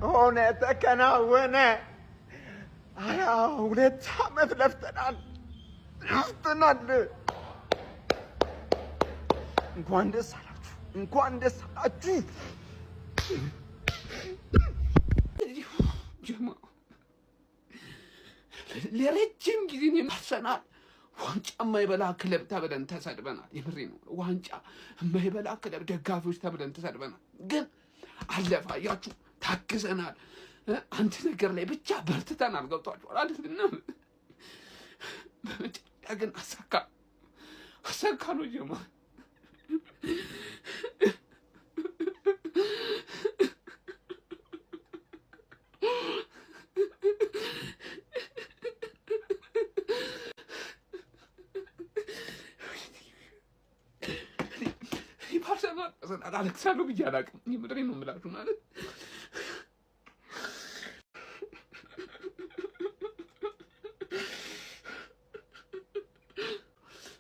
ሆነ ተከናወነ። 22 ዓመት ለፍተናል። እንኳን ደስ አላችሁ። ለረጅም ጊዜ አርሰናል ዋንጫ የማይበላ ክለብ ተብለን ተሰድበናል። የምሬ ነው። ዋንጫ የማይበላ ክለብ ደጋፊዎች ተብለን ተሰድበናል። ግን አለፈ። አያችሁ፣ ታግዘናል። አንድ ነገር ላይ ብቻ በርትተናል። ገብቷችኋል አይደል? በመጨረሻ ግን አሳካ ነው ጀማ። አለቅሳለሁ ብዬ አላውቅም። የምድሬን ነው የምላችሁ ማለት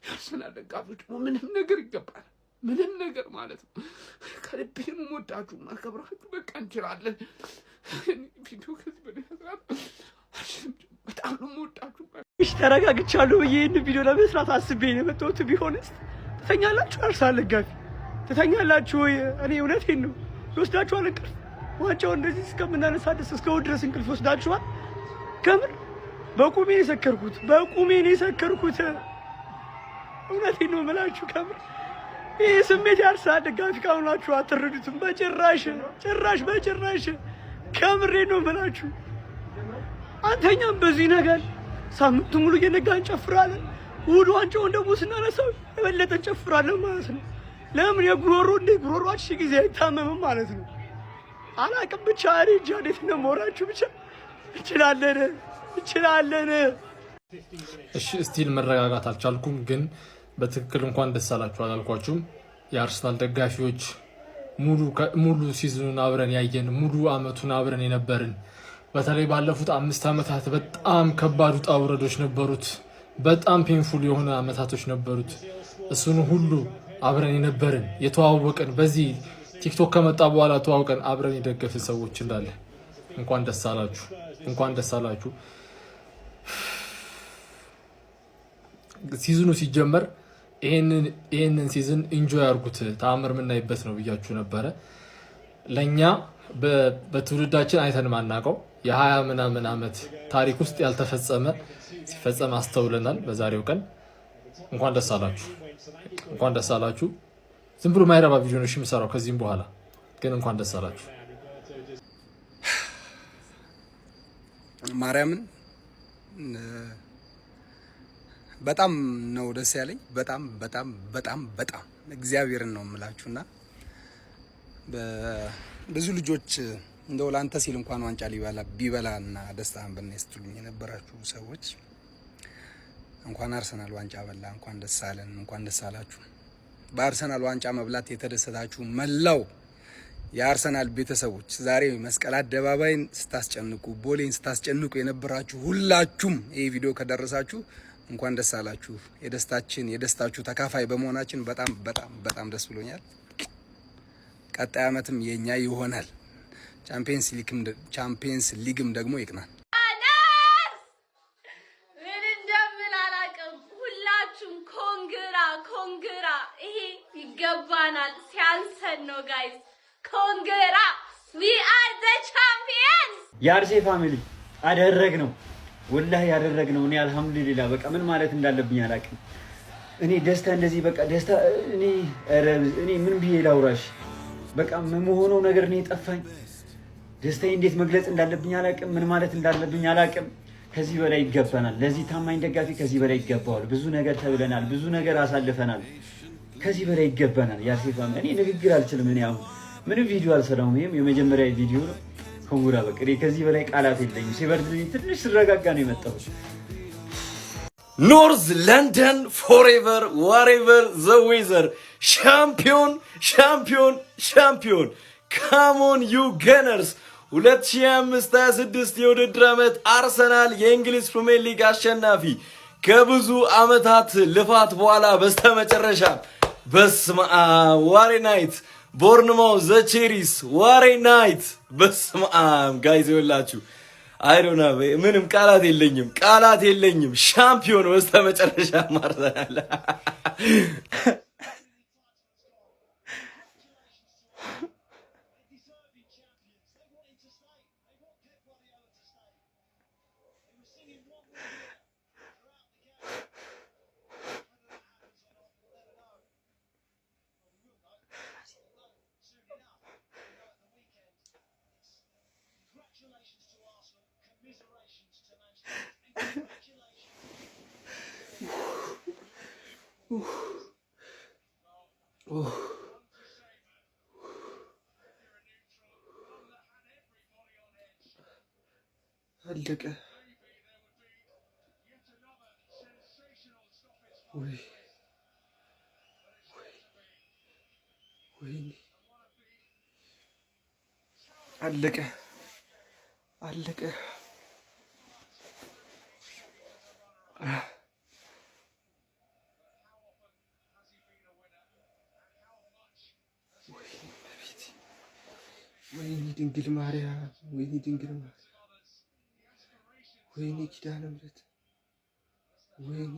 የአርሰናል ደጋፊዎች ምንም ነገር ይገባል። ምንም ነገር ማለት ነው። ከልቤ ነው የምወዳችሁ ማከብራችሁ። በቃ እንችላለን። ቪዲዮ ከዚህ በላይ በጣም ነው የምወዳችሁ። እሺ ተረጋግቻለሁ ብዬ ይህን ቪዲዮ ለመስራት አስቤ ነው የመጣሁት። ቢሆንስ ትተኛላችሁ? አርሰናል ደጋፊ ትተኛላችሁ ወይ? እኔ እውነቴን ነው። ይወስዳችኋል እንቅልፍ። ዋንጫው እንደዚህ እስከምናነሳ ድረስ እስከ እሑድ ድረስ እንቅልፍ ይወስዳችኋል። ከምር በቁሜ ነው የሰከርኩት። እውነቴን ነው የምላችሁ። ከምር ይህ ስሜት የአርሰናል ደጋፊ ካሁናችሁ አትረዱትም በጭራሽ። ከምሬ ነው የምላችሁ። አንተኛም በዚህ ነገር ሳምንቱ ሙሉ እየነጋ እንጨፍራለን። እሑድ ዋንጫውን ደግሞ ስናነሳው የበለጠ እንጨፍራለን ማለት ነው። ለምን ጉሮሯችን ጊዜ አይታመምም ማለት ነው። አላቅም ብቻ እኔ እንጃ እንዴት እንደምወራችሁ ብቻ እንችላለን። እሺ ስቲል መረጋጋት አልቻልኩም፣ ግን በትክክል እንኳን ደስ አላችሁ አላልኳችሁም? የአርሰናል ደጋፊዎች ሙሉ ሲዝኑን አብረን ያየን፣ ሙሉ አመቱን አብረን የነበርን፣ በተለይ ባለፉት 5 ዓመታት በጣም ከባድ ውጣ ውረዶች ነበሩት። በጣም ፔንፉል የሆነ አመታቶች ነበሩት። እሱን ሁሉ አብረን የነበርን የተዋወቀን፣ በዚህ ቲክቶክ ከመጣ በኋላ ተዋውቀን አብረን የደገፍን ሰዎች እንዳለ እንኳን ደስ አላችሁ። ሲዝኑ ሲጀመር ይሄንን ሲዝን ኢንጆይ አድርጉት፣ ተአምር የምናይበት ነው ብያችሁ ነበረ። ለኛ በትውልዳችን አይተን ማናውቀው የ20 ምናምን ዓመት ታሪክ ውስጥ ያልተፈጸመ ሲፈጸም አስተውለናል። በዛሬው ቀን እንኳን ደስ አላችሁ። ዝም ብሎ ማይረባ ቪዲዮ ነው የምሰራው ከዚህም በኋላ ግን እንኳን ደስ አላችሁ። ማርያምን በጣም ነው ደስ ያለኝ። በጣም እግዚአብሔርን ነው የምላችሁና ብዙ ልጆች እንደው ላንተ ሲል እንኳን ዋንጫ ቢበላና ደስታን በነስተሉኝ የነበራችሁ ሰዎች እንኳን አርሰናል ዋንጫ በላ፣ እንኳን ደስ አለን፣ እንኳን ደስ አላችሁ። በአርሰናል ዋንጫ መብላት የተደሰታችሁ መላው የአርሰናል ቤተሰቦች ዛሬ መስቀል አደባባይን ስታስጨንቁ፣ ቦሌን ስታስጨንቁ የነበራችሁ ሁላችሁም ይሄ ቪዲዮ ከደረሳችሁ እንኳን ደስ አላችሁ። የደስታችሁ ተካፋይ በመሆናችን በጣም ደስ ብሎኛል። ቀጣይ ዓመትም የኛ ይሆናል። ቻምፒየንስ ሊግም ደግሞ ይቅናል። ምን እንደምን አላውቅም። ሁላችሁም ኮንግራ። ይሄ ይገባናል፣ ሲያንሰን ነው ጋይስ። ኮንግራ we are the champions። የአርሴ ፋሚሊ አደረግነው፣ ወላሂ ያደረግነው። እኔ አልሐምዱሊላህ በቃ ምን ማለት እንዳለብኝ አላውቅም። እኔ ደስታ እንደዚህ በቃ ደስታ እኔ ምን ብዬ ላውራሽ? በቃ የምሆነው ነገር ነው የጠፋኝ። ደስታዬ እንዴት መግለጽ እንዳለብኝ አላውቅም። ምን ማለት እንዳለብኝ አላውቅም። ከዚህ በላይ ይገባናል። ለዚህ ታማኝ ደጋፊ ከዚህ በላይ ይገባዋል። ብዙ ነገር ተብለናል፣ ብዙ ነገር አሳልፈናል። ከዚህ በላይ ይገባናል። የአርሴ ፋሚሊ እኔ ንግግር አልችልም። እኔ አሁን ምንም ቪዲዮ አልሰራሁም። ይሄም የመጀመሪያ ቪዲዮ ነው። ኮንግራ በቃ ከዚህ በላይ ቃላት የለኝም። ሲበርድልኝ ትንሽ ስረጋጋ ነው የመጣሁት። ኖርዝ ለንደን ፎሬቨር ዋሬቨር ዘ ዌዘር ሻምፒዮን ካሞን ዩ ገነርስ 2025-26 የውድድር ዓመት አርሰናል የእንግሊዝ ፕሪሚየር ሊግ አሸናፊ ከብዙ ዓመታት ልፋት በኋላ በስተመጨረሻ በስመ አብ ዋሬ ናይት ቦርንማውዝ ዘ ቼሪስ ዋሬ ናይት በስመ አብ ጋይዝ ይኸውላችሁ አይዶና ምንም ቃላት የለኝም ሻምፒዮን በስተመጨረሻ አርሰናል አለቀ አለቀ ወይኔ ድንግል ማርያም ወይኔ ኪዳነ ምሕረት ወይኔ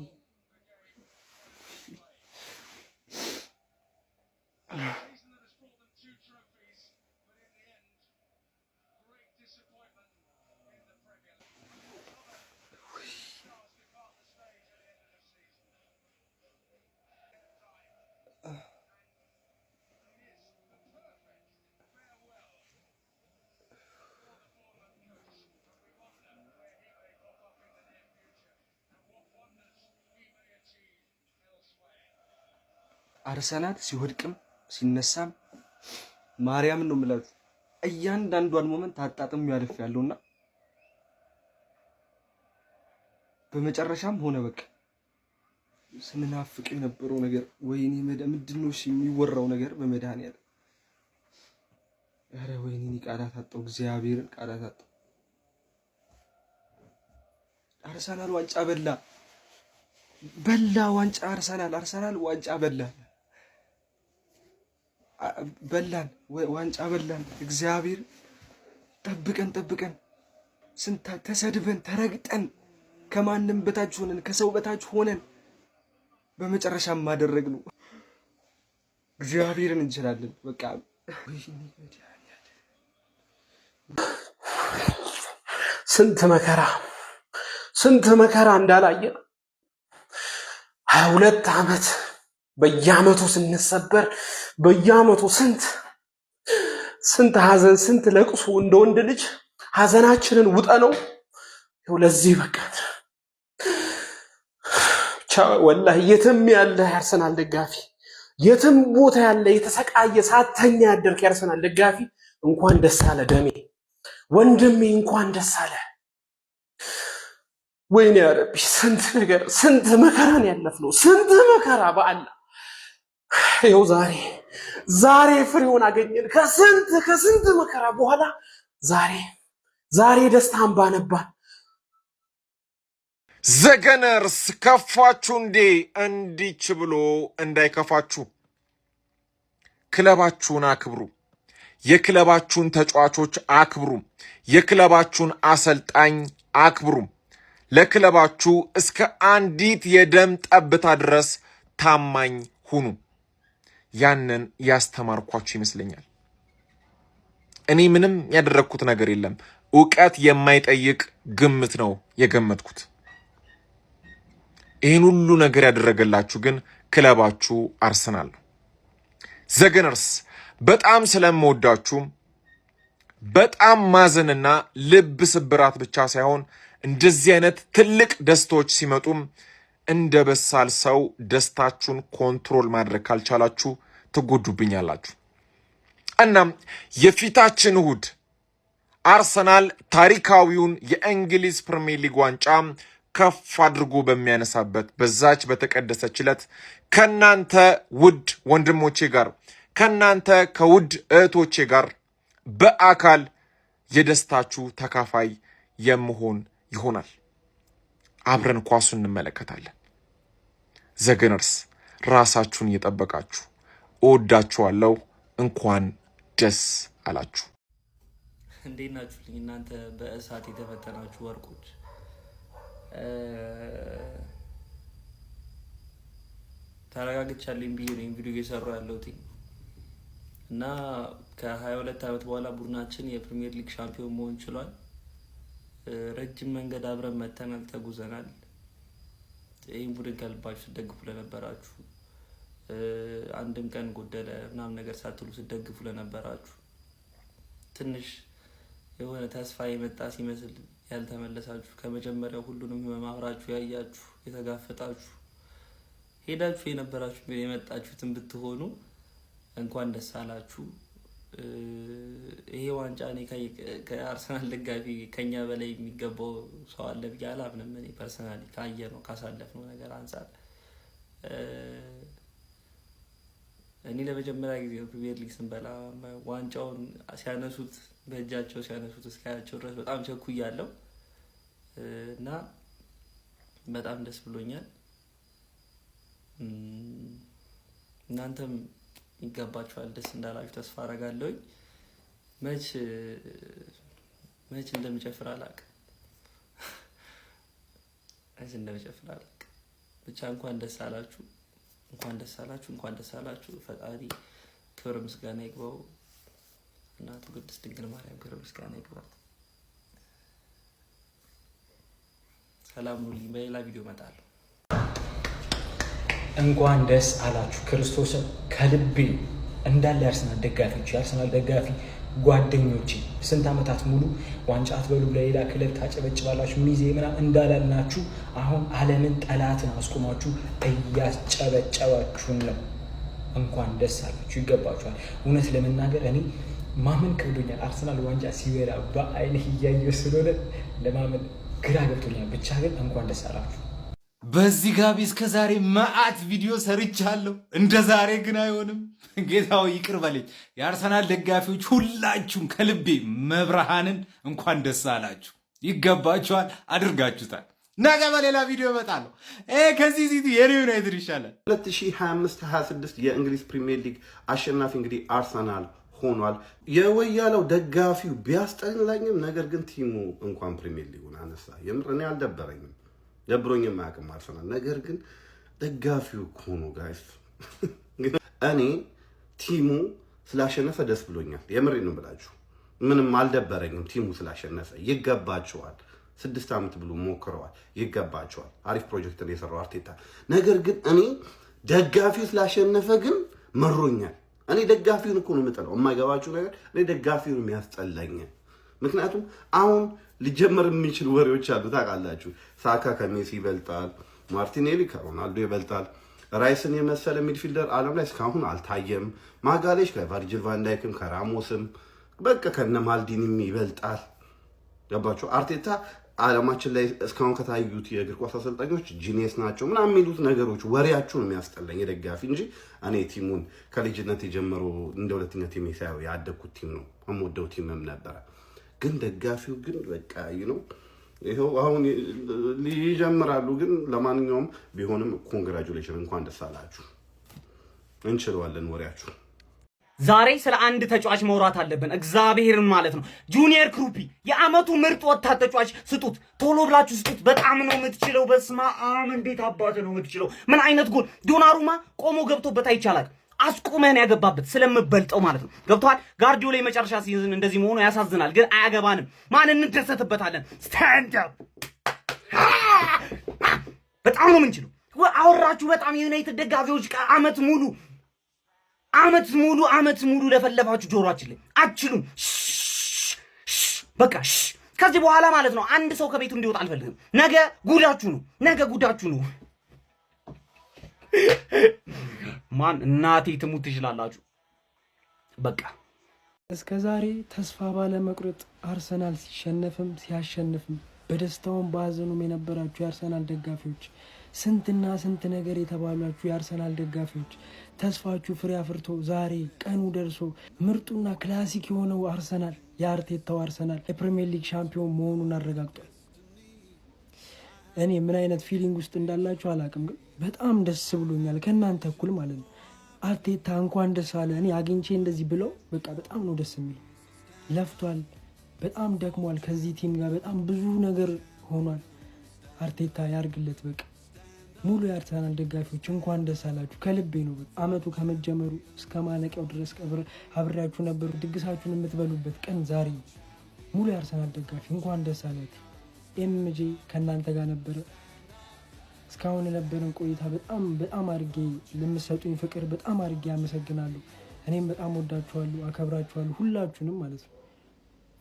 አርሰናል ሲወድቅም ሲነሳም ማርያምን ነው የምላት እያንዳንዷን ሞመንት አጣጥም ያለፍ ያለውና በመጨረሻም ሆነ በቃ ስንናፍቅ የነበረው ነገር ወይኔ ምንድነው እሺ የሚወራው ነገር በመድኃኒዓለም ኧረ ወይኔ ቃላት አጣው እግዚአብሔርን ቃላት አጣው አርሰናል ዋንጫ በላ ዋንጫ አርሰናል ዋንጫ በላን ዋንጫ በላን እግዚአብሔር ጠብቀን ስንት ተሰድበን ተረግጠን ከማንም በታች ሆነን ከሰው በታች ሆነን በመጨረሻም ማደረግ ነው እግዚአብሔርን እንችላለን በቃ ስንት መከራ እንዳላየ 22 ዓመት በየዓመቱ ስንሰበር በየዓመቱ ስንት ሐዘን ስንት ለቅሶ እንደ ወንድ ልጅ ሐዘናችንን ውጠነው ለዚህ በቃ ወላሂ የትም ያለ አርሰናል ደጋፊ የትም ቦታ ያለ የተሰቃየ ሳተኛ ያደርክ አርሰናል ደጋፊ እንኳን ደስ አለ ደሜ ወንድሜ እንኳን ደስ አለ ወይኔ ያ ረቢ ስንት መከራን ያለፍነው ስንት መከራ በአላህ ይኸው ዛሬ ፍሬውን አገኘን ከስንት መከራ በኋላ ዛሬ ደስታን ባነባን ዘገነርስ ከፋችሁ እንዴ እንዲች ብሎ እንዳይከፋችሁ ክለባችሁን አክብሩ የክለባችሁን ተጫዋቾች አክብሩ የክለባችሁን አሰልጣኝ አክብሩ ለክለባችሁ እስከ አንዲት የደም ጠብታ ድረስ ታማኝ ሁኑ ያንን ያስተማርኳችሁ ይመስለኛል እኔ ምንም ያደረኩት ነገር የለም ዕውቀት የማይጠይቅ ግምት ነው የገመትኩት ይሄን ሁሉ ነገር ያደረገላችሁ ግን ክለባችሁ አርሰናል ነው ዘገነርስ በጣም ስለምወዳችሁ በጣም ማዘንና ልብ ስብራት ብቻ ሳይሆን እንደዚህ አይነት ትልቅ ደስታዎች ሲመጡም እንደ በሳል ሰው ደስታችሁን ኮንትሮል ማድረግ ካልቻላችሁ ትጎዱብኛላችሁ እናም የፊታችን እሁድ አርሰናል ታሪካዊውን የእንግሊዝ ፕሪሚየር ሊግ ዋንጫ ከፍ አድርጎ በሚያነሳበት በዛች በተቀደሰች ዕለት ከናንተ ውድ ወንድሞቼ ጋር ከናንተ ከውድ እህቶቼ ጋር በአካል የደስታችሁ ተካፋይ የምሆን ይሆናል። አብረን ኳሱን እንመለከታለን። ዘገነርስ ራሳችሁን እየጠበቃችሁ እወዳችኋለሁ። እንኳን ደስ አላችሁ። እንዴት ናችሁልኝ እናንተ በእሳት የተፈተናችሁ ወርቆች? ተረጋግቻለሁ ብዬ ነው ቪዲዮ እየሰራሁ ያለሁት እና ከ22 ዓመት በኋላ ቡድናችን የፕሪሚየር ሊግ ሻምፒዮን መሆን ችሏል። ረጅም መንገድ አብረን መተናል፣ ተጉዘናል። ይህን ቡድን ከልባችሁ ስትደግፉ ለነበራችሁ፣ አንድም ቀን ጎደለ ምናምን ነገር ሳትሉ ስትደግፉ ለነበራችሁ፣ ትንሽ የሆነ ተስፋ የመጣ ሲመስል ያልተመለሳችሁ፣ ከመጀመሪያው ሁሉንም አብራችሁ ያያችሁ፣ የተጋፈጣችሁ፣ ሄዳችሁ የነበራችሁ የመጣችሁትን ብትሆኑ እንኳን ደስ አላችሁ። ይሄ ዋንጫ እኔ ከአርሰናል ደጋፊ ከኛ በላይ የሚገባው ሰው አለ ብዬ አላምንም። እኔ ፐርሰናሊ ካየነው ካሳለፍነው ነገር አንጻር እኔ ለመጀመሪያ ጊዜ ፕሪሚየር ሊግ ስንበላ ዋንጫውን ሲያነሱት በእጃቸው ሲያነሱት እስካያቸው ድረስ በጣም ቸኩያለሁ እና በጣም ደስ ብሎኛል። እናንተም ይገባችኋል፣ ደስ እንዳላችሁ ተስፋ አደርጋለሁ። መች እንደምጨፍር አላውቅም፣ ብቻ እንኳን ደስ አላችሁ፣ እንኳን ደስ አላችሁ፣ እንኳን ደስ አላችሁ። ፈጣሪ ክብር ምስጋና ይግባው። እናቱ ቅድስት ድንግል ማርያም ክብር ምስጋና ይግባው። ሰላም ሁሉ። በሌላ ቪዲዮ እመጣለሁ። እንኳን ደስ አላችሁ። ክርስቶስን ከልቤ እንዳለ የአርሰናል ደጋፊዎች፣ የአርሰናል ደጋፊ ጓደኞቼ ስንት ዓመታት ሙሉ ዋንጫ አትበሉ ለሌላ ክለብ ታጨበጭባላችሁ ሚዜ ምናምን እንዳላልናችሁ አሁን ዓለምን ጠላትን አስቆማችሁ እያስጨበጨባችሁን ነው። እንኳን ደስ አላችሁ፣ ይገባችኋል። እውነት ለመናገር እኔ ማመን ከብዶኛል። አርሰናል ዋንጫ ሲበላ በአይንህ እያየሁ ስለሆነ ለማመን ግራ ገብቶኛል። ብቻ ግን እንኳን ደስ አላችሁ። በዚህ ጋቢ እስከ ዛሬ መዓት ቪዲዮ ሰርቻለሁ። እንደ ዛሬ ግን አይሆንም። ጌታው ይቅር በለኝ። የአርሰናል ደጋፊዎች ሁላችሁም ከልቤ መብርሃንን እንኳን ደስ አላችሁ። ይገባችኋል፣ አድርጋችሁታል። ነገ በሌላ ቪዲዮ እመጣለሁ። ከዚህ ሲቲ የኔ ዩናይትድ ይሻላል። 2025-26 የእንግሊዝ ፕሪሚየር ሊግ አሸናፊ እንግዲህ አርሰናል ሆኗል። የወያለው ደጋፊው ቢያስጠላኝም ነገር ግን ቲሙ እንኳን ፕሪሚየር ሊጉን አነሳ። የምር እኔ አልደበረኝም፣ ደብሮኝም አያውቅም አርሰናል። ነገር ግን ደጋፊው እኮ ነው ጋይስ። እኔ ቲሙ ስላሸነፈ ደስ ብሎኛል። የምሬ ነው ብላችሁ ምንም አልደበረኝም። ቲሙ ስላሸነፈ ይገባቸዋል። 6 ዓመት ብሎ ሞክረዋል፣ ይገባቸዋል። አሪፍ ፕሮጀክት ነው የሰራው አርቴታ። ነገር ግን እኔ ደጋፊው ስላሸነፈ ግን መሮኛል። እኔ ደጋፊውን እኮ ነው የምጠላው። የማይገባችሁ ነገር እኔ ደጋፊውን የሚያስጠላኝ። ምክንያቱም አሁን ሊጀመር የሚችል ወሬዎች አሉ ታውቃላችሁ። ሳካ ከሜሲ ይበልጣል፣ ማርቲኔሊ ከሮናልዶ ይበልጣል፣ ራይስን የመሰለ ሚድፊልደር ዓለም ላይ እስካሁን አልታየም፣ ማጋሌሽ ከቨርጅል ቫንዳይክም ከራሞስም በቃ ከነ ማልዲኒም ይበልጣል። ገባችሁ? አርቴታ ዓለማችን ላይ እስካሁን ከታዩት የእግር ኳስ አሰልጣኞች ጂኒየስ ናቸው ምናምን የሚሉት ነገሮች ወሬያችሁን የሚያስጠላኝ የደጋፊ እንጂ እኔ ቲሙን ከልጅነት የጀመሩ እንደ ሁለተኛ ቲም ሳይው ያደግኩት ቲም ነው፣ የምወደው ቲምም ነበረ። ግን ደጋፊው ግን በቃ ነው ይሄው አሁን ይጀምራሉ። ግን ለማንኛውም ቢሆንም ኮንግራቹሌሽን፣ እንኳን ደስ አላችሁ። እንችለዋለን ወሬያችሁ። ዛሬ ስለ አንድ ተጫዋች መውራት አለብን፣ እግዚአብሔርን ማለት ነው። ጁኒየር ክሩፒ የአመቱ ምርጥ ወጣት ተጫዋች ስጡት፣ ቶሎ ብላችሁ ስጡት። በጣም ነው የምትችለው። በስመ አብ እንዴት አባት ነው የምትችለው! ምን አይነት ጎል! ዶናሩማ ቆሞ ገብቶበት አይቻላል። አስቆመን ያገባበት ስለምበልጠው ማለት ነው። ገብቷል። ጋርዲዮላ የመጨረሻ ሲዝን እንደዚህ መሆኑ ያሳዝናል፣ ግን አያገባንም። ማን እንደሰትበታለን። ስታንድ አፕ! በጣም ነው የምንችለው። አወራችሁ በጣም የዩናይትድ ደጋፊዎች አመት ሙሉ ለፈለፋችሁ ጆሮአችን ላይ አትችሉም። በቃ ከዚህ በኋላ ማለት ነው አንድ ሰው ከቤቱ እንዲወጣ አልፈልግም። ነገ ጉዳችሁ ነው። ማን እናቴ ትሙት ትችላላችሁ። በቃ እስከ ዛሬ ተስፋ ባለ መቁረጥ አርሰናል ሲሸነፍም ሲያሸንፍም በደስታውም ባዘኑም የነበራችሁ የአርሰናል ደጋፊዎች ስንትና ስንት ነገር የተባሏችሁ የአርሰናል ደጋፊዎች ተስፋችሁ ፍሬ አፍርቶ ዛሬ ቀኑ ደርሶ ምርጡና ክላሲክ የሆነው አርሰናል የአርቴታው አርሰናል የፕሪሚየር ሊግ ሻምፒዮን መሆኑን አረጋግጧል። እኔ ምን አይነት ፊሊንግ ውስጥ እንዳላችሁ አላውቅም፣ ግን በጣም ደስ ብሎኛል ከእናንተ እኩል ማለት ነው። አርቴታ እንኳን ደስ አለ። እኔ አግኝቼ እንደዚህ ብለው በቃ በጣም ነው ደስ የሚለው። ለፍቷል፣ በጣም ደክሟል። ከዚህ ቲም ጋር በጣም ብዙ ነገር ሆኗል። አርቴታ ያርግለት። በቃ ሙሉ የአርሰናል ደጋፊዎች እንኳን ደስ አላችሁ ከልቤ ነው። አመቱ ከመጀመሩ እስከ ማለቂያው ድረስ አብሬያችሁ ነበሩ። ድግሳችሁን የምትበሉበት ቀን ዛሬ። ሙሉ የአርሰናል ደጋፊ እንኳን ደስ አላችሁ። ኤምጄ ከእናንተ ጋር ነበረ። እስካሁን የነበረን ቆይታ በጣም አድርጌ ለምትሰጡኝ ፍቅር በጣም አድርጌ አመሰግናለሁ። እኔም በጣም ወዳችኋለሁ፣ አከብራችኋለሁ ሁላችሁንም ማለት ነው።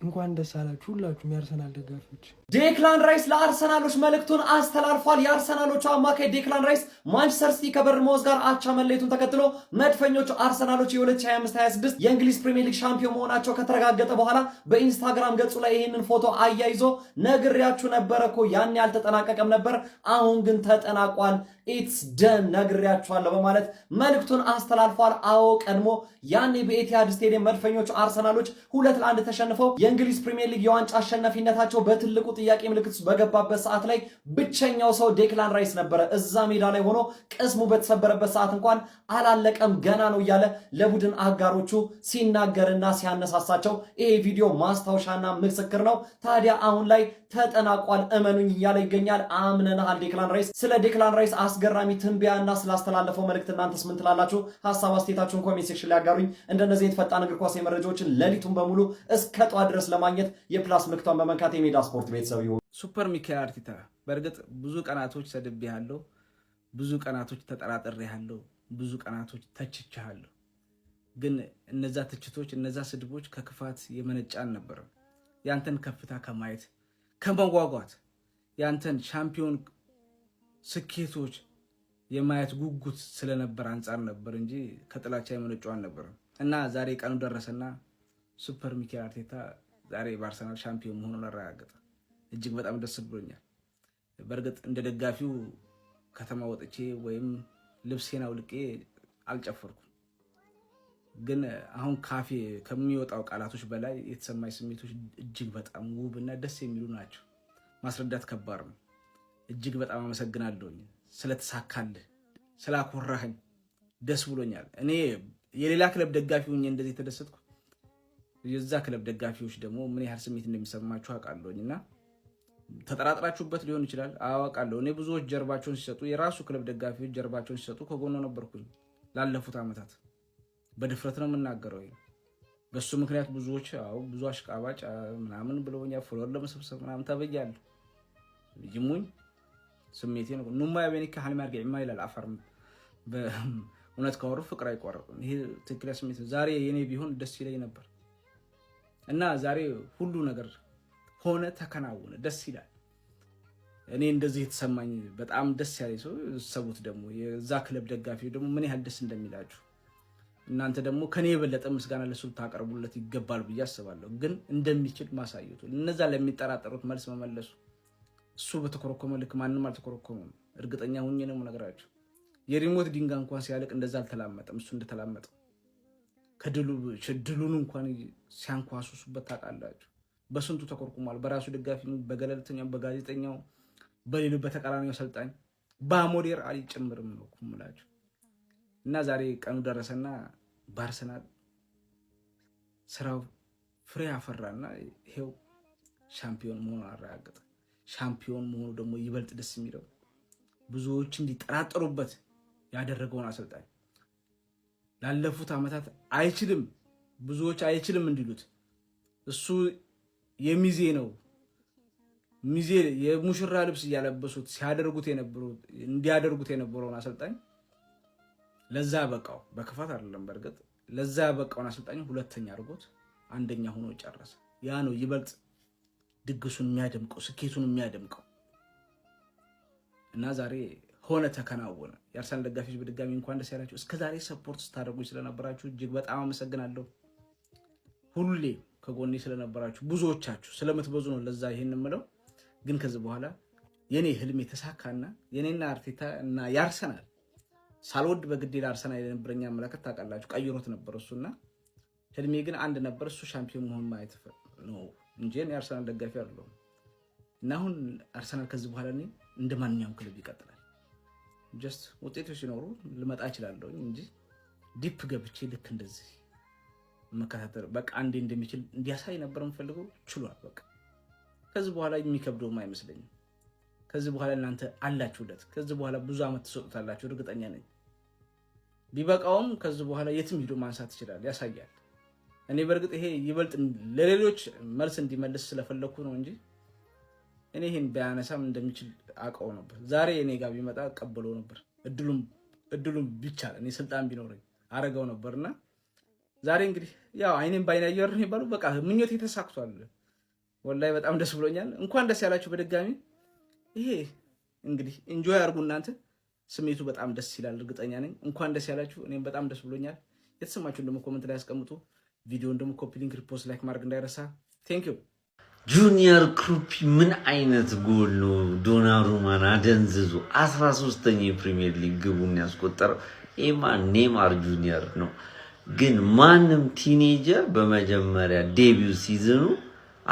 እንኳን ደስ አላችሁ ሁላችሁም የአርሰናል ደጋፊዎች። ዴክላን ራይስ ለአርሰናሎች መልእክቱን አስተላልፏል። የአርሰናሎቹ አማካይ ዴክላን ራይስ ማንቸስተር ሲቲ ከበርንማውዝ ጋር አቻ መለየቱን ተከትሎ መድፈኞቹ አርሰናሎች የ2025/26 የእንግሊዝ ፕሪሚየር ሊግ ሻምፒዮን መሆናቸው ከተረጋገጠ በኋላ በኢንስታግራም ገጹ ላይ ይህንን ፎቶ አያይዞ ነግሬያችሁ ነበረ እኮ ያኔ አልተጠናቀቀም ነበር፣ አሁን ግን ተጠናቋል፣ ኢትስ ደን ነግሬያችኋለሁ በማለት መልእክቱን አስተላልፏል። አዎ ቀድሞ ያኔ በኤቲሃድ ስቴዲየም መድፈኞቹ አርሰናሎች 2-1 ተሸንፈው የእንግሊዝ ፕሪሚየር ሊግ የዋንጫ አሸናፊነታቸው በትልቁ ጥያቄ ምልክት በገባበት ሰዓት ላይ ብቸኛው ሰው ዴክላን ራይስ ነበረ። እዛ ሜዳ ላይ ሆኖ ቅስሙ በተሰበረበት ሰዓት እንኳን አላለቀም ገና ነው እያለ ለቡድን አጋሮቹ ሲናገርና ሲያነሳሳቸው ይሄ ቪዲዮ ማስታወሻና ምስክር ነው። ታዲያ አሁን ላይ ተጠናቋል እመኑኝ እያለ ይገኛል። አምነናል ዴክላን ራይስ። ስለ ዴክላን ራይስ አስገራሚ ትንበያና ስላስተላለፈው መልእክት እናንተስ ምን ትላላችሁ? ሀሳብ አስተያየታችሁን ኮሜንት ሴክሽን ላይ አጋሩኝ። እንደነዚህ የተፈጣን እግር ኳስ መረጃዎችን ሌሊቱን በሙሉ እስከ ጧት ድረስ ለማግኘት የፕላስ ምልክቷን በመንካት የሜዳ ስፖርት ቤተሰብ ይሁን። ሱፐር ሚካኤል አርቴታ በእርግጥ ብዙ ቀናቶች ሰድቤሃለሁ፣ ብዙ ቀናቶች ተጠራጥሬሃለሁ፣ ብዙ ቀናቶች ተችቻለሁ። ግን እነዛ ትችቶች እነዛ ስድቦች ከክፋት የመነጫ አልነበረም። ያንተን ከፍታ ከማየት ከመጓጓት ያንተን ሻምፒዮን ስኬቶች የማየት ጉጉት ስለነበር አንጻር ነበር እንጂ ከጥላቻ የመነጩ አልነበረም። እና ዛሬ ቀኑ ደረሰና ሱፐር ሚካኤል አርቴታ ዛሬ በአርሰናል ሻምፒዮን መሆኑን አረጋገጠ። እጅግ በጣም ደስ ብሎኛል። በእርግጥ እንደ ደጋፊው ከተማ ወጥቼ ወይም ልብሴን አውልቄ አልጨፈርኩም። ግን አሁን ካፌ ከሚወጣው ቃላቶች በላይ የተሰማኝ ስሜቶች እጅግ በጣም ውብና ደስ የሚሉ ናቸው። ማስረዳት ከባድ ነው። እጅግ በጣም አመሰግናለሁኝ ስለተሳካልህ፣ ስላኮራኸኝ ደስ ብሎኛል። እኔ የሌላ ክለብ ደጋፊ ሆኜ እንደዚህ ተደሰትኩ። የዛ ክለብ ደጋፊዎች ደግሞ ምን ያህል ስሜት እንደሚሰማችሁ አውቃለሁኝና ተጠራጥራችሁበት ሊሆን ይችላል። አውቃለሁ። እኔ ብዙዎች ጀርባቸውን ሲሰጡ፣ የራሱ ክለብ ደጋፊዎች ጀርባቸውን ሲሰጡ ከጎኑ ነበርኩኝ ላለፉት ዓመታት። በድፍረት ነው የምናገረው። በሱ ምክንያት ብዙዎች ብዙ አሽቃባጭ ምናምን ብለውኛል። ፎሎወር ለመሰብሰብ ምናምን ተበያለሁ። ይሙኝ ስሜቴ ነው። ኑማ ያበኒካ ሐልማ ያርገኝማ ይላል አፈር። በእውነት ካወሩ ፍቅር አይቋረጥም። ይሄ ትክክለኛ ስሜት ነው። ዛሬ የኔ ቢሆን ደስ ይለኝ ነበር እና ዛሬ ሁሉ ነገር ሆነ፣ ተከናወነ፣ ደስ ይላል። እኔ እንደዚህ የተሰማኝ በጣም ደስ ያለኝ ሰው ሰቡት ደግሞ የዛ ክለብ ደጋፊው ደግሞ ምን ያህል ደስ እንደሚላችሁ እናንተ ደግሞ ከኔ የበለጠ ምስጋና ለሱ ታቀርቡለት ይገባል ብዬ አስባለሁ። ግን እንደሚችል ማሳየቱ እነዛ ለሚጠራጠሩት መልስ መመለሱ እሱ በተኮረኮመ ልክ ማንም አልተኮረኮመም። እርግጠኛ ሆኜ ነው የምነግራችሁ። የሪሞት ድንጋይ እንኳን ሲያልቅ እንደዛ አልተላመጠም። እሱ እንደተላመጠ ድሉን እንኳን ሲያንኳሱሱበት ታውቃላችሁ። በስንቱ ተኮርኩሟል። በራሱ ደጋፊ፣ በገለልተኛው፣ በጋዜጠኛው፣ በሌሉ በተቃራኒው አሰልጣኝ በአሞዴር አልጨምርም ነው ኩምላችሁ። እና ዛሬ ቀኑ ደረሰና በአርሰናል ስራው ፍሬ አፈራና ይሄው ሻምፒዮን መሆኑን አረጋገጠ። ሻምፒዮን መሆኑ ደግሞ ይበልጥ ደስ የሚለው ብዙዎች እንዲጠራጠሩበት ያደረገውን አሰልጣኝ ላለፉት ዓመታት አይችልም፣ ብዙዎች አይችልም እንዲሉት እሱ የሚዜ ነው ሚዜ የሙሽራ ልብስ እያለበሱት እንዲያደርጉት የነበረውን አሰልጣኝ ለዛ በቃው። በክፋት አይደለም፣ በእርግጥ ለዛ በቃውን አሰልጣኝ ሁለተኛ አድርጎት አንደኛ ሆኖ ጨረሰ። ያ ነው ይበልጥ ድግሱን የሚያደምቀው፣ ስኬቱን የሚያደምቀው። እና ዛሬ ሆነ፣ ተከናወነ። የአርሰናል ደጋፊዎች በድጋሚ እንኳን ደስ ያላችሁ። እስከዛሬ ሰፖርት ስታደርጉኝ ስለነበራችሁ እጅግ በጣም አመሰግናለሁ። ሁሌ ከጎኔ ስለነበራችሁ ብዙዎቻችሁ ስለምትበዙ ነው ለዛ ይሄን የምለው። ግን ከዚህ በኋላ የኔ ህልም የተሳካና የኔና አርቴታ እና ያርሰናል ሳልወድ በግዴ ለአርሰናል የነበረኛ አመለካከት ታውቃላችሁ ቀይሮት ነበር እሱና ህልሜ ግን አንድ ነበር እሱ ሻምፒዮን መሆን ማየት ነው እንጂ እኔ አርሰናል ደጋፊ አይደለሁም። እና አሁን አርሰናል ከዚህ በኋላ እኔ እንደማንኛውም ክለብ ይቀጥላል። ጀስት ውጤቶች ሲኖሩ ልመጣ እችላለሁ እንጂ ዲፕ ገብቼ ልክ እንደዚህ መከታተል በቃ አንዴ እንደሚችል እንዲያሳይ ነበር የምፈልገው። ችሏል። በቃ ከዚህ በኋላ የሚከብደውም አይመስለኝም። ከዚህ በኋላ እናንተ አላችሁለት። ከዚህ በኋላ ብዙ አመት ተሰጥታላችሁ እርግጠኛ ነኝ። ቢበቃውም ከዚህ በኋላ የትም ሄዶ ማንሳት ይችላል፣ ያሳያል። እኔ በርግጥ ይሄ ይበልጥ ለሌሎች መልስ እንዲመልስ ስለፈለኩ ነው እንጂ እኔ ይሄን ቢያነሳም እንደሚችል አውቀው ነበር። ዛሬ እኔ ጋር ቢመጣ ቀበለው ነበር። እድሉም ቢቻል እኔ ስልጣን ቢኖረኝ አረጋው ነበርና ዛሬ እንግዲህ ያው አይኔም ባይና ያየር ነው ይባሉ በቃ ምኞቴ ተሳክቷል። ወላሂ በጣም ደስ ብሎኛል። እንኳን ደስ ያላችሁ በድጋሚ። ይሄ እንግዲህ ኢንጆይ አድርጉ እናንተ። ስሜቱ በጣም ደስ ይላል፣ እርግጠኛ ነኝ። እንኳን ደስ ያላችሁ። እኔም በጣም ደስ ብሎኛል። የተሰማችሁን ደግሞ ኮሜንት ላይ አስቀምጡ። ቪዲዮን ደግሞ ኮፒ ሊንክ፣ ሪፖስት፣ ላይክ ማድረግ እንዳይረሳ። ቴንክ ዩ። ጁኒየር ክሩፒ ምን አይነት ጎል ነው! ዶናሩማን አደንዝዞ 13ኛ የፕሪሚየር ሊግ ግቡን ያስቆጠረው ኔማር ጁኒየር ነው። ግን ማንም ቲኔጀር በመጀመሪያ ዴቢው ሲዝኑ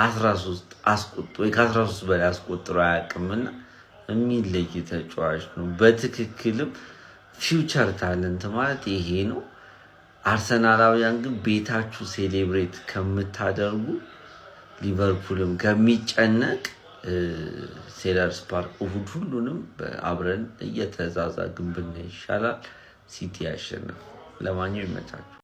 13 አስቆጥሮ ከ13 በላይ አስቆጥሮ አያውቅምና የሚለይ ተጫዋች ነው። በትክክልም ፊውቸር ታለንት ማለት ይሄ ነው። አርሰናላውያን ግን ቤታችሁ ሴሌብሬት ከምታደርጉ ሊቨርፑልም ከሚጨነቅ ሴለርስ ፓርክ እሑድ ሁሉንም አብረን እየተዛዛግን ብናይ ይሻላል። ሲቲ ያሸንፍ። ለማንኛውም ይመቻችሁ።